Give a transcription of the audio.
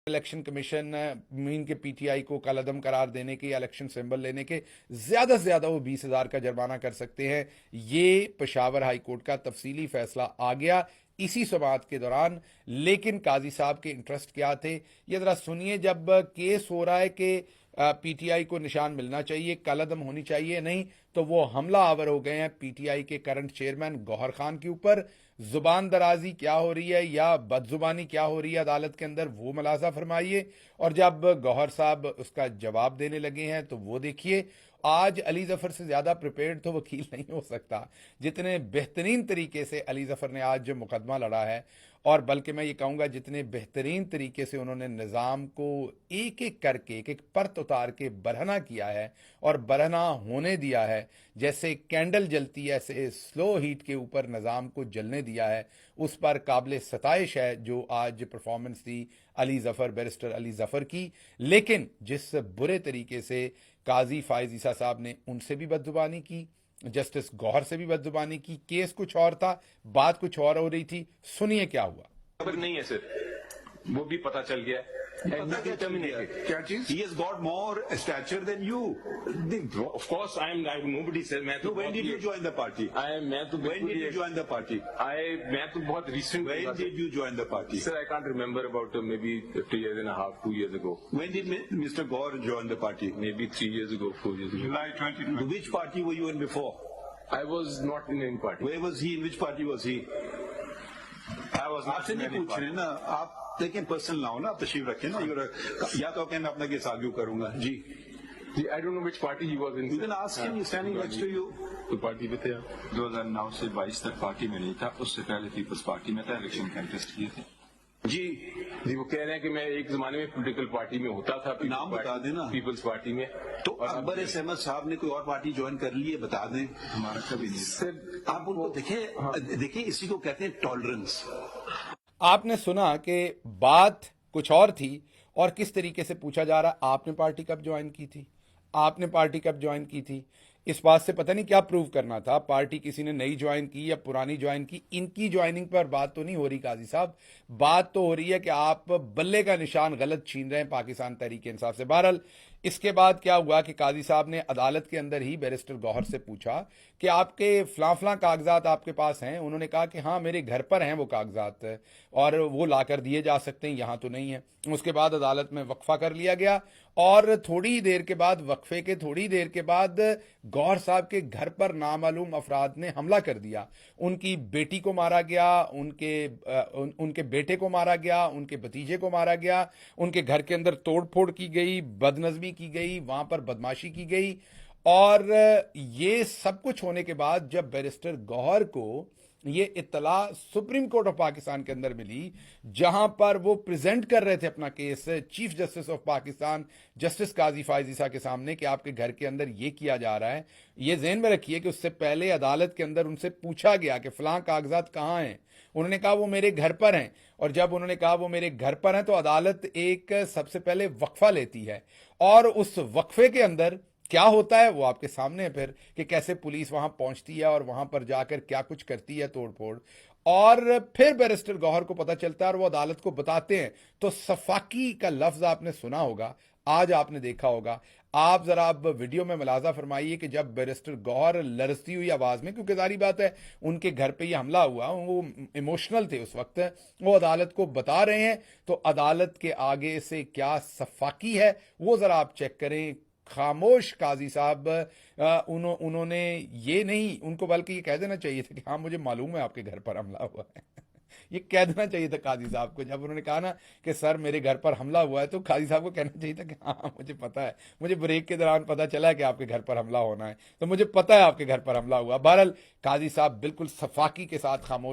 Election commission mean के PTI को कलअदम करार देने के या इलेक्शन सिंबल लेने के ज्यादा से ज्यादा वो 20,000 का जुर्माना कर सकते हैं। ये पेशावर हाई कोर्ट का तफसीली फैसला आ गया इसी समाअत के दौरान। लेकिन काजी साहब के इंटरेस्ट क्या थे ये जरा सुनिए। जब केस हो रहा है कि पीटीआई को निशान मिलना चाहिए, कलअदम होनी चाहिए, नहीं तो वो हमला आवर हो गए हैं पीटीआई के करंट चेयरमैन गौहर खान के ऊपर। जुबान दराजी क्या हो रही है या बदजुबानी क्या हो रही है अदालत के अंदर, वो मुलाजा फरमाइए। और जब गौहर साहब उसका जवाब देने लगे हैं तो वो देखिए। आज अली जफर से ज्यादा प्रिपेयर्ड तो वकील नहीं हो सकता जितने बेहतरीन तरीके से अली जफर ने आज जो मुकदमा लड़ा है, और बल्कि मैं ये कहूंगा जितने बेहतरीन तरीके से उन्होंने निज़ाम को एक एक करके एक एक परत उतार के बरहना किया है और बरहना होने दिया है। जैसे कैंडल जलती है ऐसे स्लो हीट के ऊपर निज़ाम को जलने दिया है। उस पर काबिल सताइश है जो आज परफॉर्मेंस थी अली जफर, बैरिस्टर अली जफर की। लेकिन जिस बुरे तरीके से काजी फायज ईसा साहब ने उनसे भी बदजुबानी की, जस्टिस गौहर से भी बदजुबानी की, केस कुछ और था, बात कुछ और हो रही थी। सुनिए क्या हुआ। खबर नहीं है सर, वो भी पता चल गया। क्या चीज? He has got more stature than you. Of course, nobody said. मैं तो When did you join the party? मैं तो When did you join the party? मैं तो बहुत recent. When did you join the party? Sir, I can't remember about maybe 3 years and a half, 2 years ago. When did Mr. Gaur join the party? Maybe 3 years ago, 4 years ago. July 2020. Which party were you in before? I was not in any party. Where was he? In which party was he? I was not आपसे in नहीं any पूछ रहे party. ना आप, लेकिन personal ना हो ना, आप तशरीफ रखें ना। या तो कहना अपना केस आर्ग्यू करूंगा जी। I don't know which party he was in. You can ask him. He's standing next to you. तो पार्टी में थे आप? 2009 से 22 तक पार्टी में नहीं था, उससे पहले पीपल्स पार्टी में था, इलेक्शन कंटेस्ट किए थे। जी वो कह रहे हैं कि मैं एक जमाने में पॉलिटिकल पार्टी में होता था। नाम बता देना। पीपल्स पार्टी में। तो अकबर अहमद साहब ने कोई और पार्टी ज्वाइन कर ली है, बता दें। हमारा कभी नहीं। सर आप उनको देखिए इसी को कहते हैं टॉलरेंस। आपने सुना कि बात कुछ और थी और किस तरीके से पूछा जा रहा आपने पार्टी कब ज्वाइन की थी, आपने पार्टी कब ज्वाइन की थी। इस बात से पता नहीं क्या प्रूव करना था, पार्टी किसी ने नई ज्वाइन की या पुरानी ज्वाइन की। इनकी ज्वाइनिंग पर बात तो नहीं हो रही काजी साहब, बात तो हो रही है कि आप बल्ले का निशान गलत छीन रहे हैं पाकिस्तान तहरीक इंसाफ से। बहरहाल इसके बाद क्या हुआ कि काजी साहब ने अदालत के अंदर ही बैरिस्टर गौहर से पूछा कि आपके फलां कागजात आपके पास हैं। उन्होंने कहा कि हाँ मेरे घर पर हैं वो कागजात और वो लाकर दिए जा सकते हैं, यहाँ तो नहीं है। उसके बाद अदालत में वक्फा कर लिया गया और थोड़ी देर के बाद, वक्फे के थोड़ी देर के बाद, गौहर साहब के घर पर नामालूम अफराद ने हमला कर दिया। उनकी बेटी को मारा गया, उनके बेटे को मारा गया, उनके भतीजे को मारा गया, उनके घर के अंदर तोड़ फोड़ की गई, बदनज़मी की गई, वहां पर बदमाशी की गई। और ये सब कुछ होने के बाद जब बैरिस्टर गौहर को ये इत्तला सुप्रीम कोर्ट ऑफ पाकिस्तान के अंदर मिली, जहां पर वो प्रेजेंट कर रहे थे अपना case chief justice of Pakistan justice Qazi Faez Isa के सामने कि आपके घर के अंदर ये किया जा रहा है, ये ज़हन में रखिए कि उससे पहले अदालत के अंदर उनसे पूछा गया कि फलां कागजात कहाँ हैं। उन्होंने कहा वो मेरे घर पर हैं। और जब उन्होंने कहा वो मेरे घर पर हैं तो अदालत एक सबसे पहले वक्फा लेती है और उस वक्फे के अंदर क्या होता है वो आपके सामने है फिर कि कैसे पुलिस वहां पहुंचती है और वहां पर जाकर क्या कुछ करती है, तोड़फोड़। और फिर बैरिस्टर गौहर को पता चलता है और वो अदालत को बताते हैं। तो सफाकी का लफ्ज आपने सुना होगा, आज आपने देखा होगा। आप जरा अब वीडियो में मुलाजा फरमाइए कि जब बैरिस्टर गौहर लरसती हुई आवाज में, क्योंकि जारी बात है उनके घर पे ये हमला हुआ, वो इमोशनल थे उस वक्त, वो अदालत को बता रहे हैं। तो अदालत के आगे से क्या सफाकी है वो जरा आप चेक करें। खामोश काजी साहब, उन्होंने ये नहीं, उनको बल्कि ये कह देना चाहिए था कि हाँ मुझे मालूम है आपके घर पर हमला हुआ है। ये कह देना चाहिए था काजी साहब को। जब उन्होंने कहा ना कि सर मेरे घर पर हमला हुआ है, तो काजी साहब को कहना चाहिए था कि हाँ मुझे पता है, मुझे ब्रेक के दौरान पता चला है कि आपके घर पर हमला होना है, तो मुझे पता है आपके घर पर हमला हुआ। बहरहाल काजी साहब बिल्कुल सफाकी के साथ खामोश